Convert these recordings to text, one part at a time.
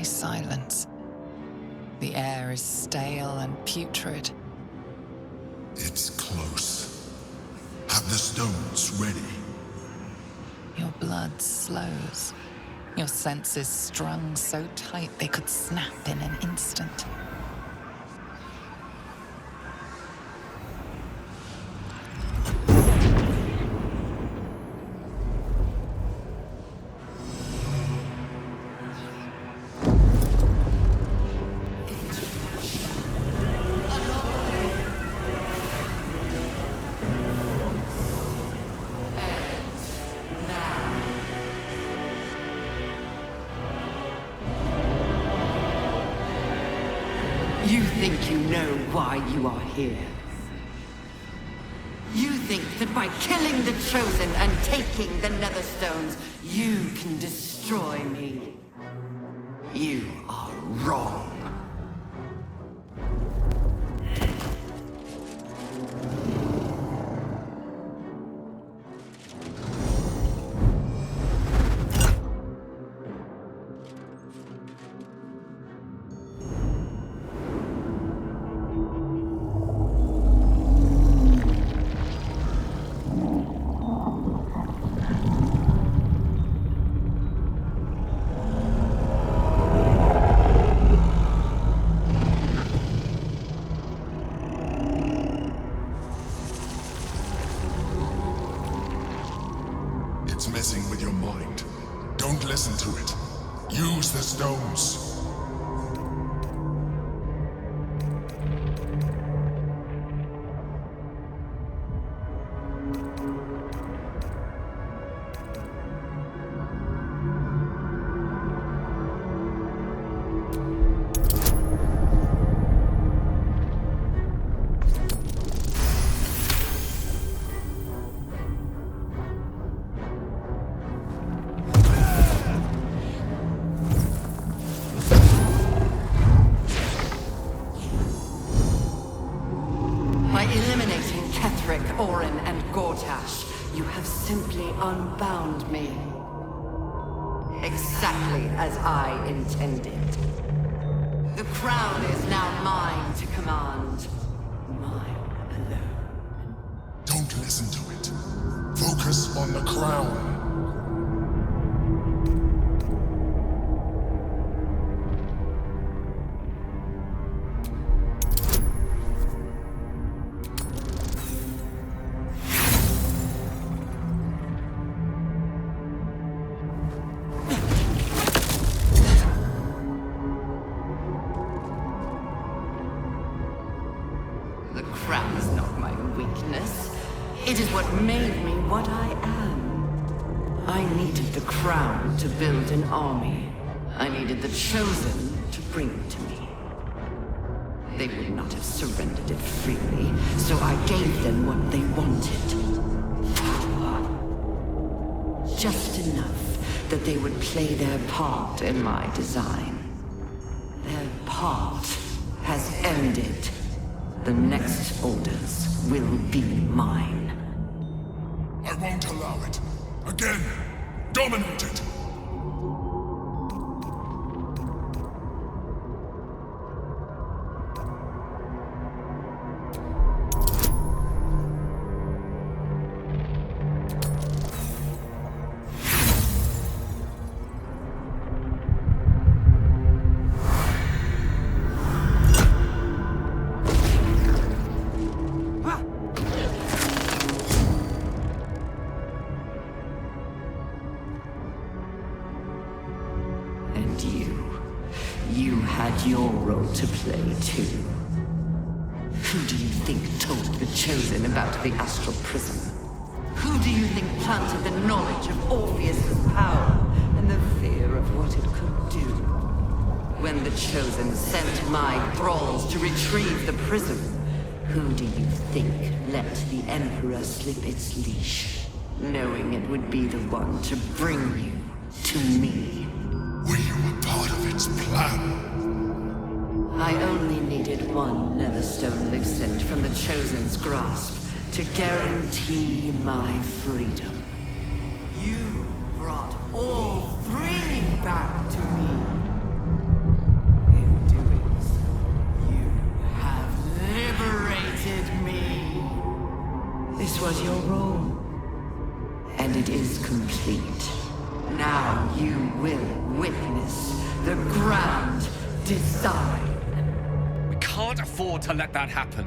deadly silence. The air is stale and putrid. It's close. Have the stones ready. Your blood slows. Your senses strung so tight they could snap in an instant. You think you know why you are here. You think that by killing the Chosen and taking the Netherstones, you can destroy me. You are wrong. It's messing with your mind. Don't listen to it. Use the stones. By eliminating Ketheric, Orin, and Gortash, you have simply unbound me. Exactly as I intended. The crown is now mine to command. Mine alone. Don't listen to it. Focus on the crown. The crown is not my weakness. It is what made me what I am. I needed the crown to build an army. I needed the Chosen to bring it to me. They would not have surrendered it freely, so I gave them what they wanted. Power. Just enough that they would play their part in my design. Their part has ended. The next orders will be mine. I won't allow it. Again, dominate it. And you had your role to play too. Who do you think told the Chosen about the Astral Prism? Who do you think planted the knowledge of Orpheus's power and the fear of what it could do? When the Chosen sent my thralls to retrieve the prism, who do you think let the Emperor slip its leash, knowing it would be the one to bring you to me? Were you a part of its plan? I only needed one Netherstone Lixent from the Chosen's grasp to guarantee my freedom. You brought all three back to me. This was your role. And it is complete. Now you will witness the grand design. We can't afford to let that happen.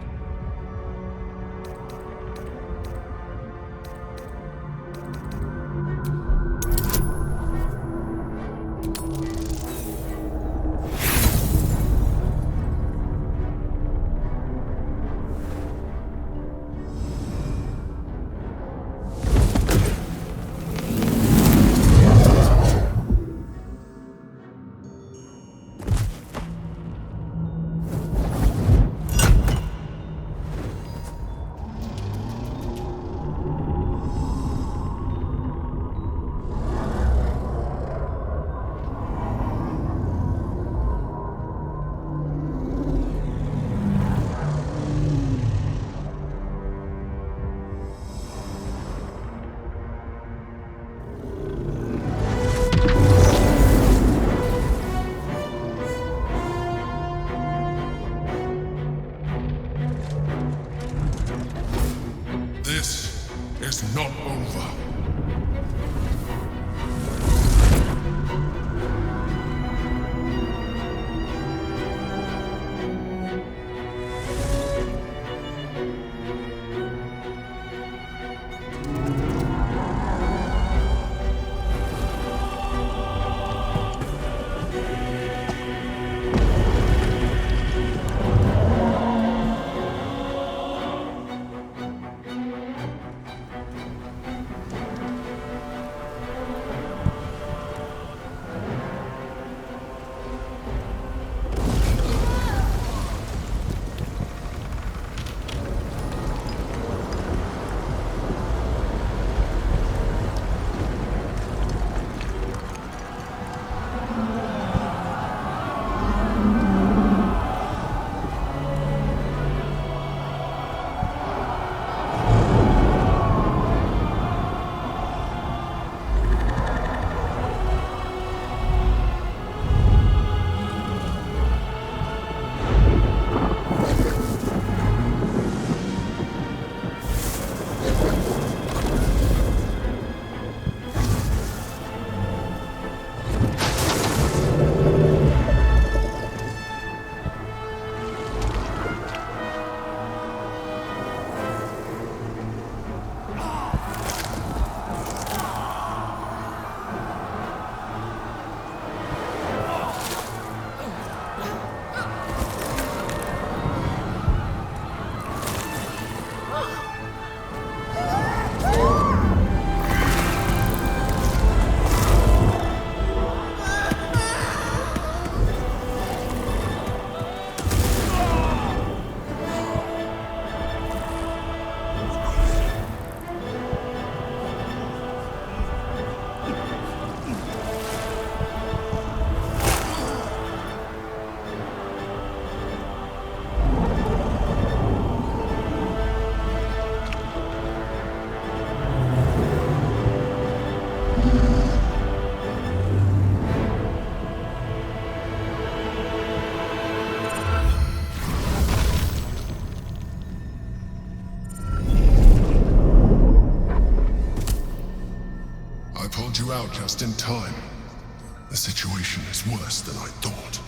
This is not over. Pulled you out just in time. The situation is worse than I thought.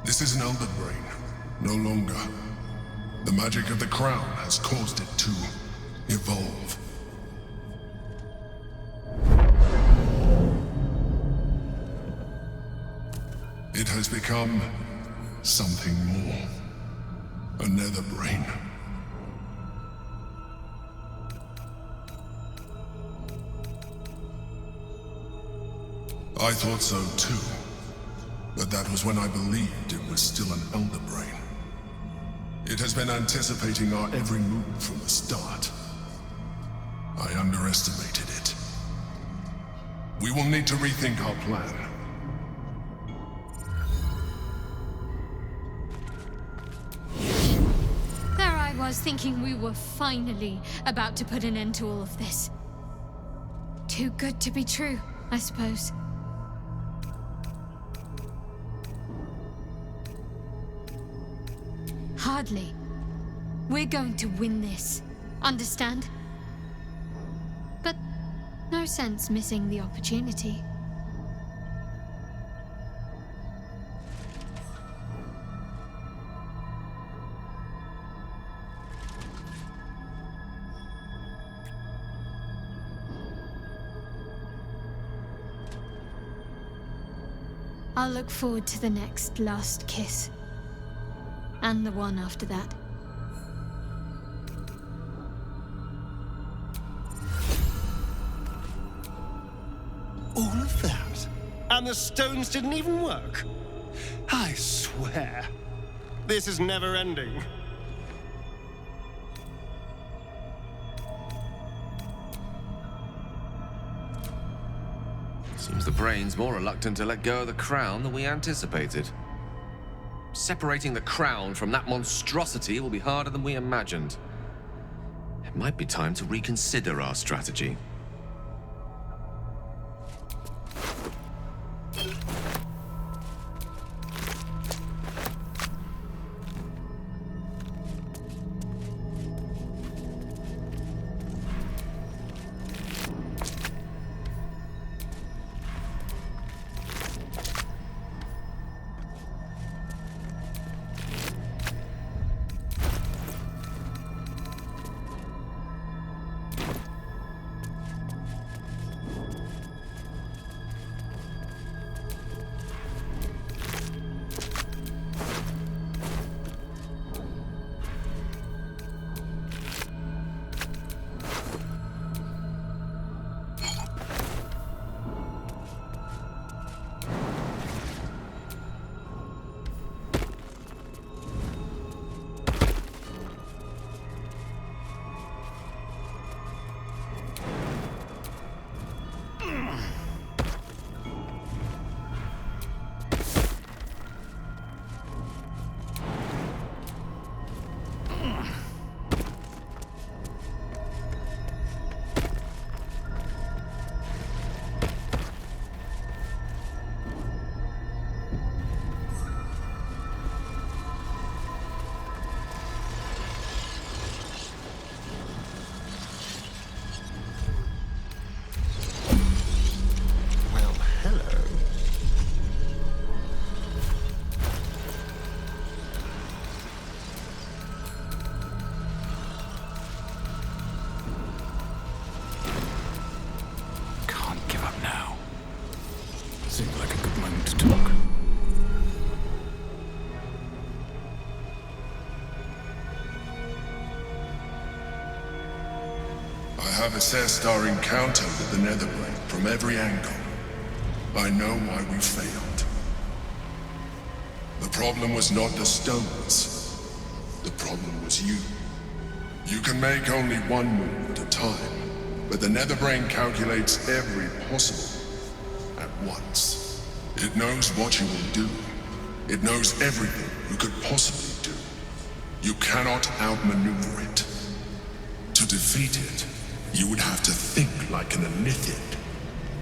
This is an Elder Brain, no longer. The magic of the crown has caused it to evolve. It has become something more. A nether brain. I thought so too, but that was when I believed it was still an Elder Brain. It has been anticipating our every move from the start. I underestimated it. We will need to rethink our plan. There I was thinking we were finally about to put an end to all of this. Too good to be true, I suppose. Hardly. We're going to win this. Understand? But no sense missing the opportunity. I'll look forward to the next last kiss. And the one after that. All of that? And the stones didn't even work? I swear, this is never ending. Seems the brain's more reluctant to let go of the crown than we anticipated. Separating the crown from that monstrosity will be harder than we imagined. It might be time to reconsider our strategy. Seems like a good moment to talk. I have assessed our encounter with the Netherblade from every angle. I know why we failed. The problem was not the stones. The problem was you. You can make only one move at a time, but the Netherbrain calculates every possible at once. It knows what you will do. It knows everything you could possibly do. You cannot outmaneuver it. To defeat it, you would have to think like an Elithid.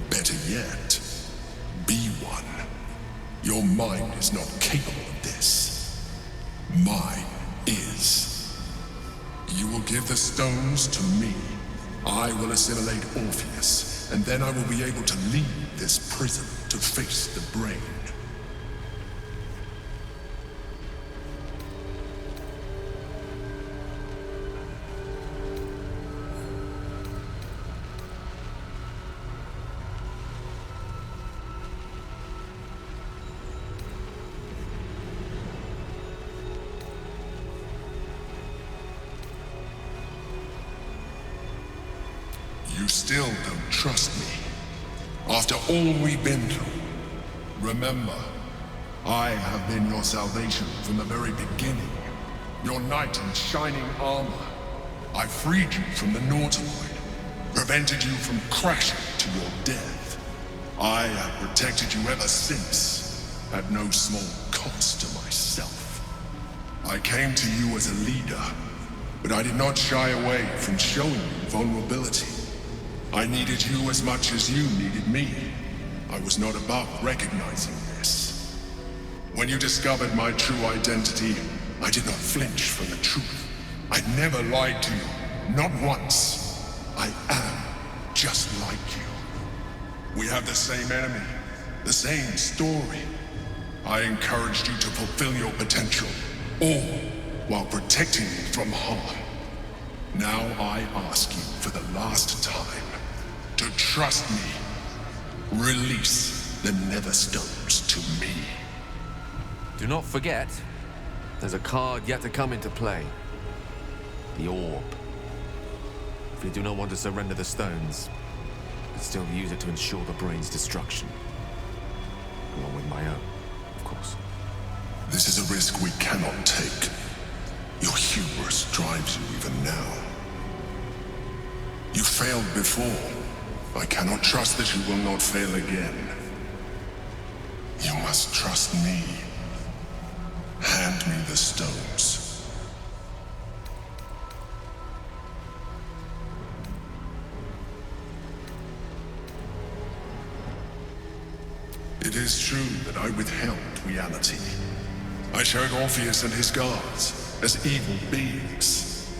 Better yet, be one. Your mind is not capable of this. Mine is. You will give the stones to me. I will assimilate Orpheus, and then I will be able to leave this prison to face the brain. You still don't trust me. After all we've been through. Remember, I have been your salvation from the very beginning. Your knight in shining armor. I freed you from the Nautiloid. Prevented you from crashing to your death. I have protected you ever since, at no small cost to myself. I came to you as a leader, but I did not shy away from showing you vulnerability. I needed you as much as you needed me. I was not above recognizing this. When you discovered my true identity, I did not flinch from the truth. I never lied to you, Not once. I am just like you. We have the same enemy, the same story. I encouraged you to fulfill your potential, all while protecting you from harm. Now I ask you for the last time to trust me. Release the Nether Stones to me. Do not forget, there's a card yet to come into play. The Orb. If you do not want to surrender the stones, you can still use it to ensure the brain's destruction. Along with my own, of course. This is a risk we cannot take. Your hubris drives you even now. You failed before. I cannot trust that you will not fail again. You must trust me. Hand me the stones. It is true that I withheld reality. I showed Orpheus and his guards as evil beings.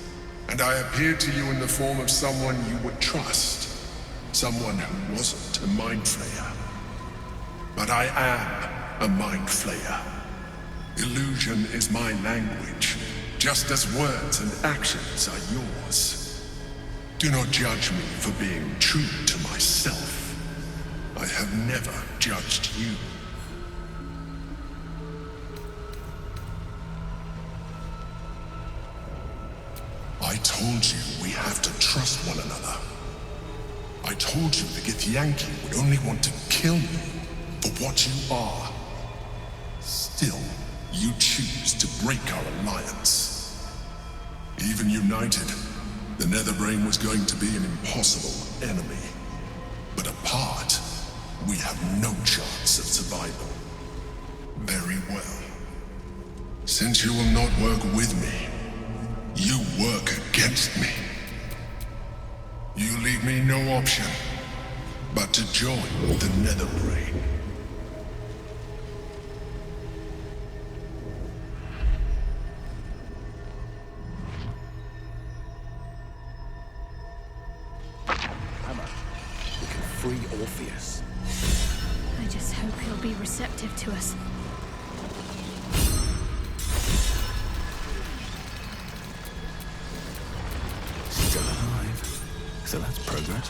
And I appeared to you in the form of someone you would trust. Someone who wasn't a mind flayer. But I am a mind flayer. Illusion is my language, just as words and actions are yours. Do not judge me for being true to myself. I have never judged you. I told you we have to trust one another. I told you the Githyanki would only want to kill you for what you are. Still, you choose to break our alliance. Even united, the Netherbrain was going to be an impossible enemy. But apart, we have no chance of survival. Very well. Since you will not work with me, you work against me. You leave me no option but to join the Netherbrain. Hammer, we can free Orpheus. I just hope he'll be receptive to us. Still alive. So that's progress.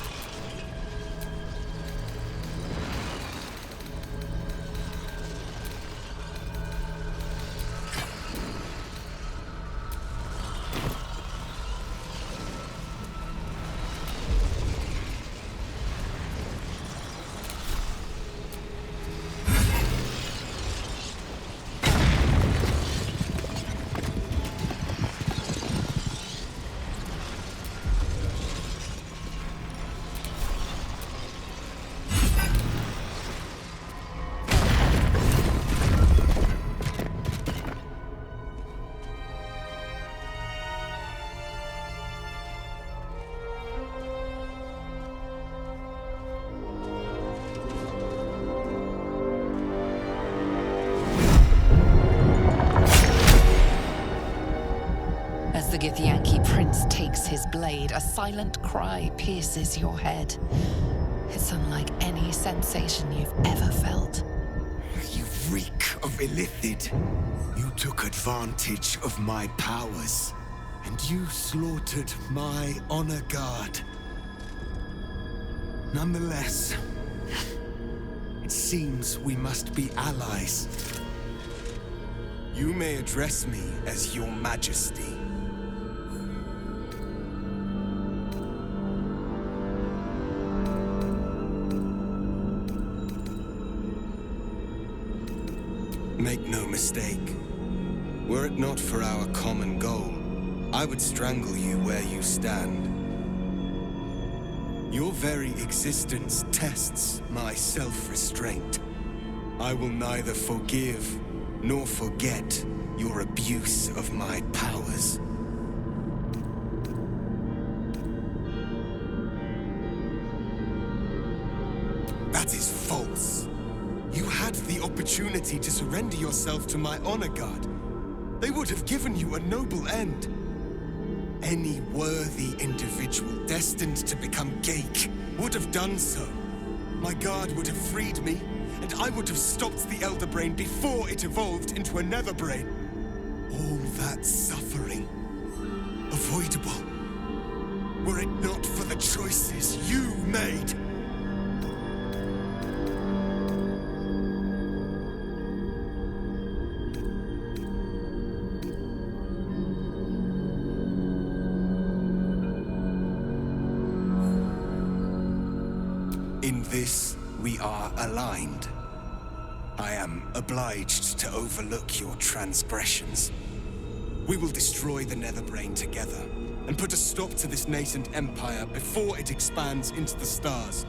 As the Githyanki prince takes his blade, a silent cry pierces your head. It's unlike any sensation you've ever felt. You reek of illithid. You took advantage of my powers, and you slaughtered my honor guard. Nonetheless, it seems we must be allies. You may address me as Your Majesty. Make no mistake. Were it not for our common goal, I would strangle you where you stand. Your very existence tests my self-restraint. I will neither forgive nor forget your abuse of my powers. That is false. You had the opportunity to surrender yourself to my honor guard. They would have given you a noble end. Any worthy individual destined to become Geik would have done so. My guard would have freed me, and I would have stopped the Elder Brain before it evolved into a Nether Brain. All that suffering, avoidable, were it not for the choices you made. In this, we are aligned. I am obliged to overlook your transgressions. We will destroy the Netherbrain together, and put a stop to this nascent empire before it expands into the stars.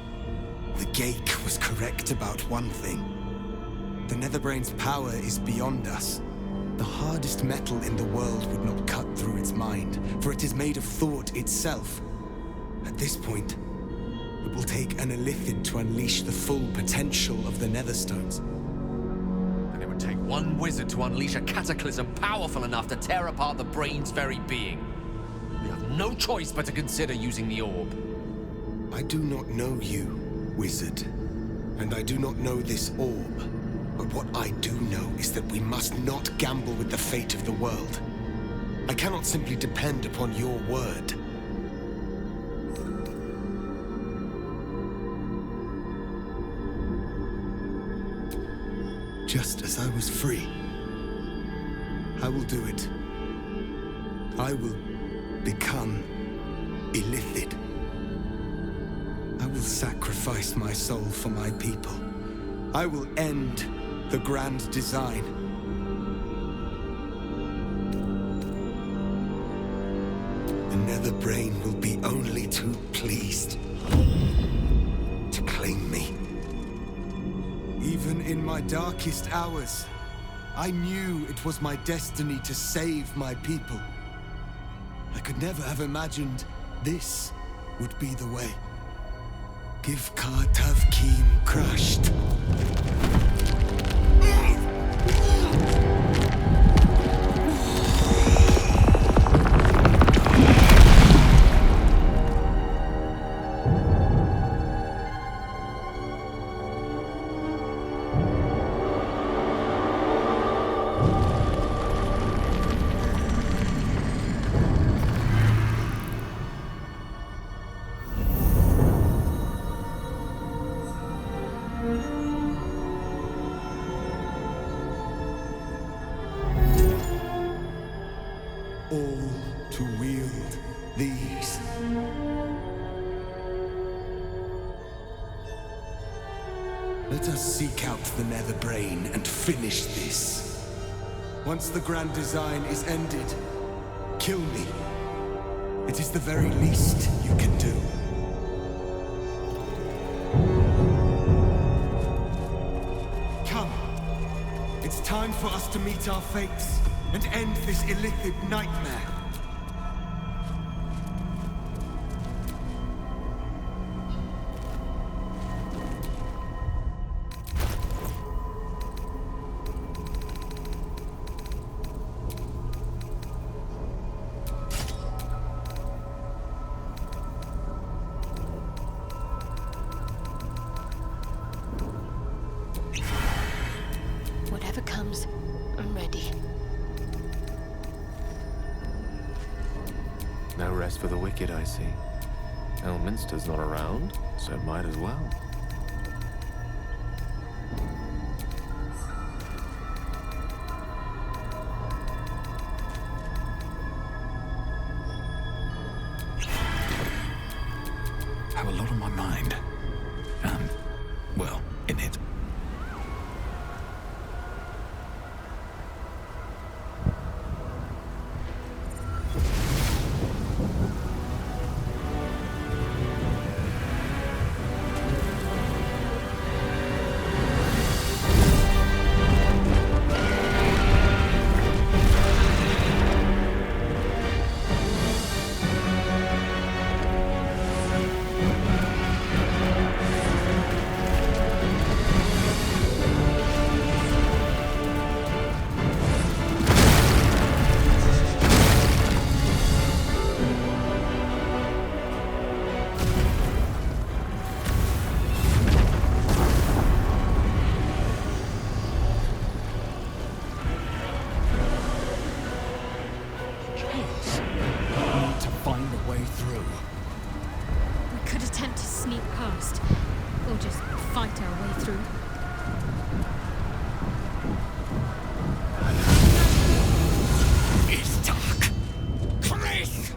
The Geik was correct about one thing. The Netherbrain's power is beyond us. The hardest metal in the world would not cut through its mind, for it is made of thought itself. At this point, it will take an Illithid to unleash the full potential of the Netherstones. And it would take one wizard to unleash a cataclysm powerful enough to tear apart the brain's very being. We have no choice but to consider using the orb. I do not know you, wizard, and I do not know this orb. But what I do know is that we must not gamble with the fate of the world. I cannot simply depend upon your word. Just as I was free, I will do it. I will become Illithid. I will sacrifice my soul for my people. I will end the grand design. The Netherbrain will be only too pleased to claim me. Even in my darkest hours, I knew it was my destiny to save my people. I could never have imagined this would be the way. Give Tavkim crushed. All to wield these. Let us seek out the Netherbrain and finish this. Once the grand design is ended, kill me. It is the very least you can do. Come. It's time for us to meet our fates and end this Illithid nightmare. Whatever comes, I'm ready. No rest for the wicked, I see. Elminster's not around, so might as well. Have a lot on my mind. Well, in it. past. Or just fight our way through. It's dark. Chris!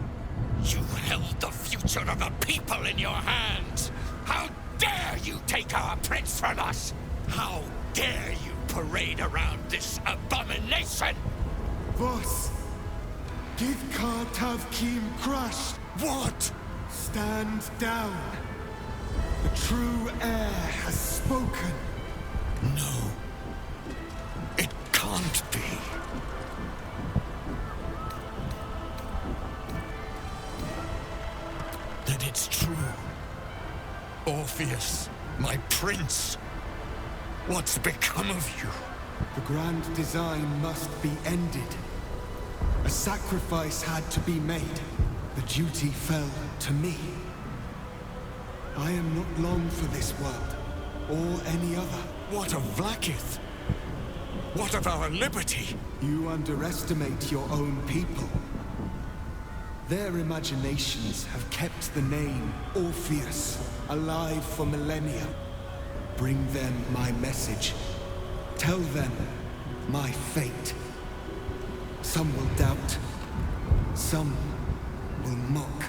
You held the future of the people in your hands! How dare you take our prince from us! How dare you parade around this abomination! Boss, give Kartav Kim crushed. What? Stand down. The true heir has spoken. No. It can't be. Then it's true. Orpheus, my prince. What's become of you? The grand design must be ended. A sacrifice had to be made. The duty fell to me. I am not long for this world, or any other. What of Vlaakith? What of our liberty? You underestimate your own people. Their imaginations have kept the name Orpheus alive for millennia. Bring them my message. Tell them my fate. Some will doubt. Some will mock.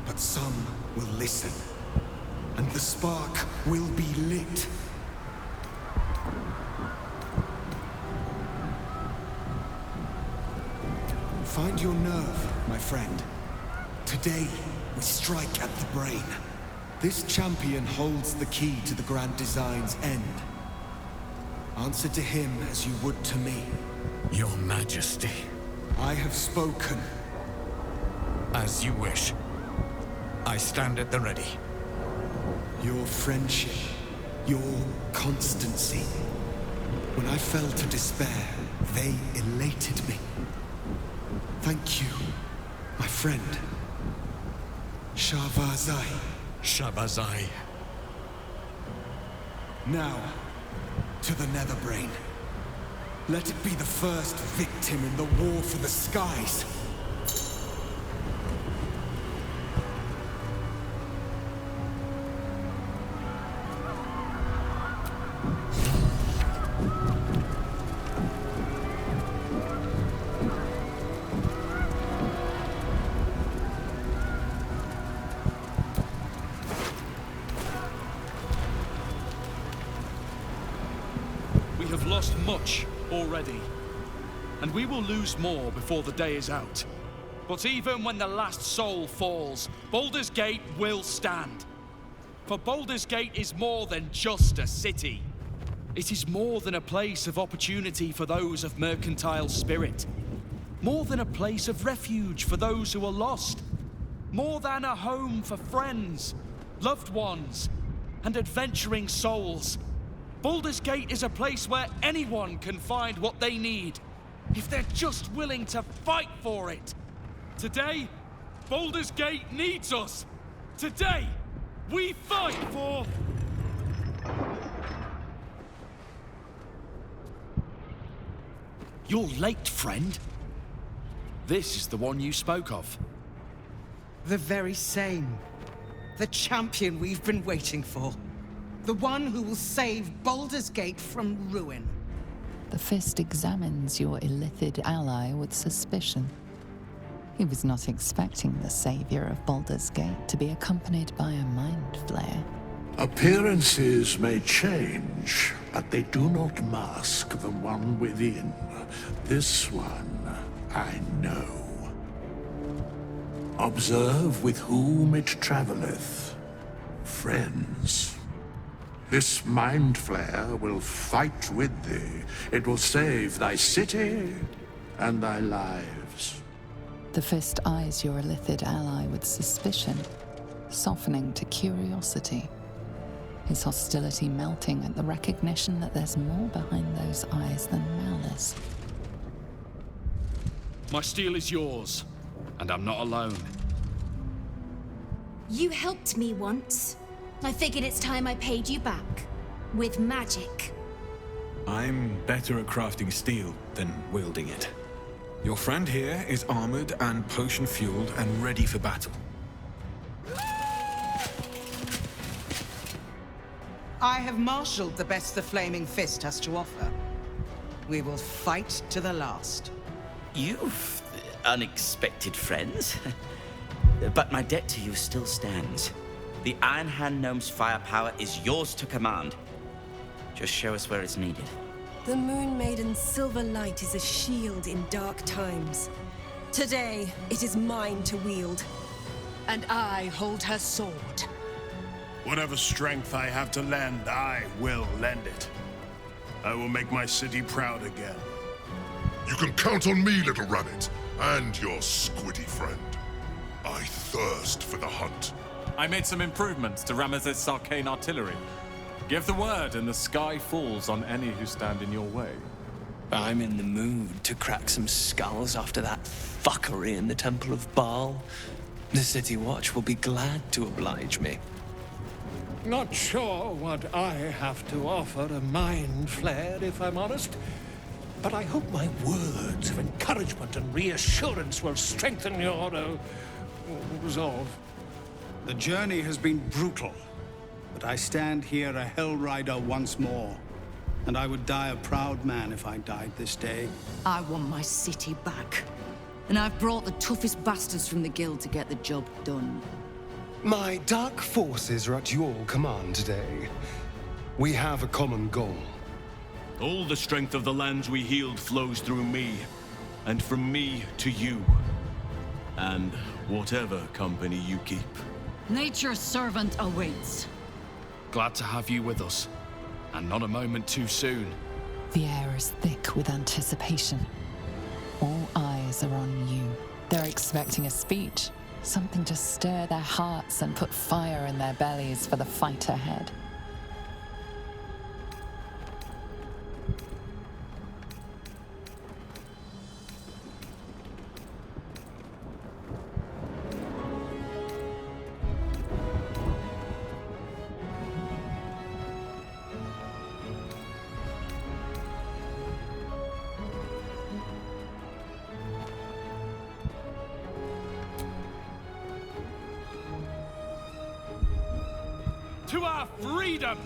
But some will listen. And the spark will be lit. Find your nerve, my friend. Today, we strike at the brain. This champion holds the key to the Grand Design's end. Answer to him as you would to me. Your Majesty. I have spoken. As you wish. I stand at the ready. Your friendship, your constancy. When I fell to despair, they elated me. Thank you, my friend. Shavazai. Shavazai. Now, to the Netherbrain. Let it be the first victim in the war for the skies. We have lost much already, and we will lose more before the day is out. But even when the last soul falls, Baldur's Gate will stand. For Baldur's Gate is more than just a city. It is more than a place of opportunity for those of mercantile spirit. More than a place of refuge for those who are lost. More than a home for friends, loved ones, and adventuring souls. Baldur's Gate is a place where anyone can find what they need, if they're just willing to fight for it. Today, Baldur's Gate needs us. Today, we fight for... You're late, friend. This is the one you spoke of. The very same. The champion we've been waiting for. The one who will save Baldur's Gate from ruin. The Fist examines your illithid ally with suspicion. He was not expecting the savior of Baldur's Gate to be accompanied by a mind flayer. Appearances may change, but they do not mask the one within. This one, I know. Observe with whom it traveleth. Friends. This mind flayer will fight with thee. It will save thy city and thy lives. The Fist eyes your illithid ally with suspicion, softening to curiosity. His hostility melting at the recognition that there's more behind those eyes than malice. My steel is yours, and I'm not alone. You helped me once. I figured it's time I paid you back. With magic. I'm better at crafting steel than wielding it. Your friend here is armored and potion-fueled and ready for battle. I have marshaled the best the Flaming Fist has to offer. We will fight to the last. You've unexpected friends. But my debt to you still stands. The Iron Hand Gnome's firepower is yours to command. Just show us where it's needed. The Moon Maiden's silver light is a shield in dark times. Today, it is mine to wield. And I hold her sword. Whatever strength I have to lend, I will lend it. I will make my city proud again. You can count on me, little rabbit, and your squiddy friend. I thirst for the hunt. I made some improvements to Ramesses' arcane artillery. Give the word and the sky falls on any who stand in your way. I'm in the mood to crack some skulls after that fuckery in the Temple of Baal. The City Watch will be glad to oblige me. Not sure what I have to offer a mind flare, if I'm honest. But I hope my words of encouragement and reassurance will strengthen your resolve. The journey has been brutal, but I stand here a Hell Rider once more. And I would die a proud man if I died this day. I want my city back. And I've brought the toughest bastards from the guild to get the job done. My dark forces are at your command today. We have a common goal. All the strength of the lands we healed flows through me, and from me to you. And whatever company you keep. Nature's servant awaits. Glad to have you with us, and not a moment too soon. The air is thick with anticipation. All eyes are on you. They're expecting a speech, something to stir their hearts and put fire in their bellies for the fight ahead. To our freedom!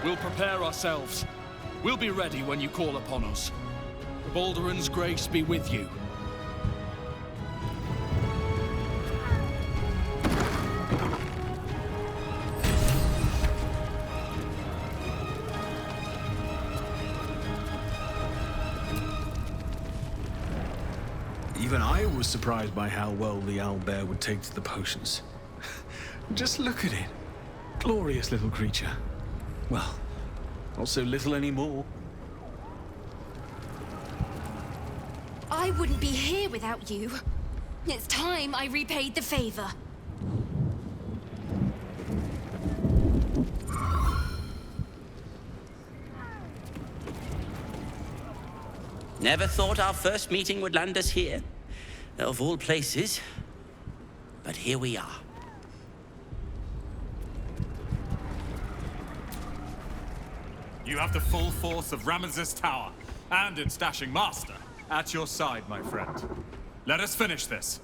We'll prepare ourselves. We'll be ready when you call upon us. Balduran's grace be with you. Even I was surprised by how well the owlbear would take to the potions. Just look at it. Glorious little creature. Well, not so little anymore. I wouldn't be here without you. It's time I repaid the favor. Never thought our first meeting would land us here. Of all places. But here we are. You have the full force of Ramesses Tower and its dashing master at your side, my friend. Let us finish this.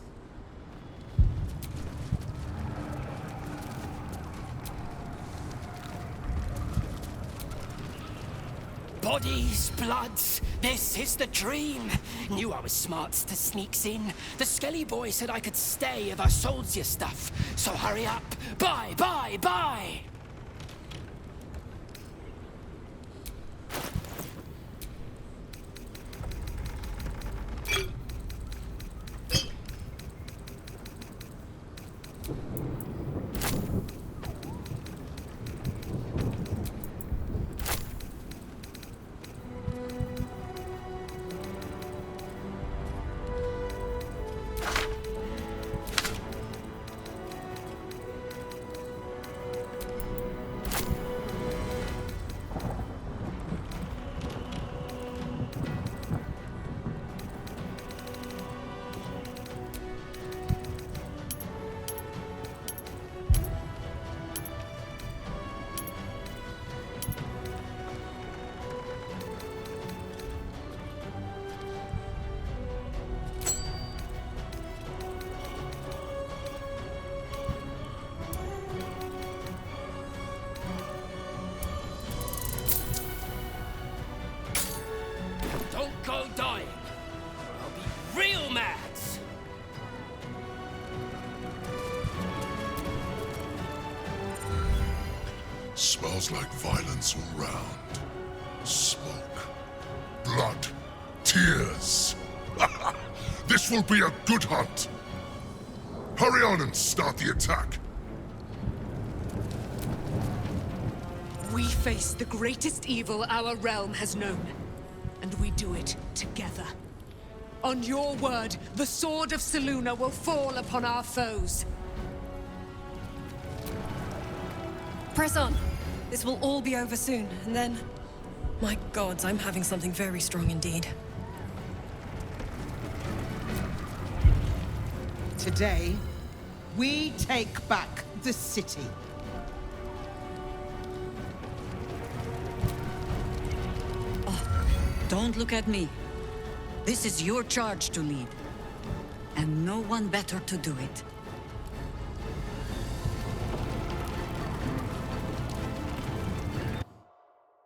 Bodies, bloods, this is the dream. Knew I was smarts to sneaks in. The Skelly boy said I could stay if I sold you stuff. So hurry up. Bye, bye, bye! Smells like violence all round. Smoke. Blood. Tears. This will be a good hunt. Hurry on and start the attack. We face the greatest evil our realm has known, and we do it together. On your word, the sword of Selûne will fall upon our foes. Press on. This will all be over soon, and then... My gods, I'm having something very strong indeed. Today, we take back the city. Don't look at me. This is your charge to lead. And no one better to do it.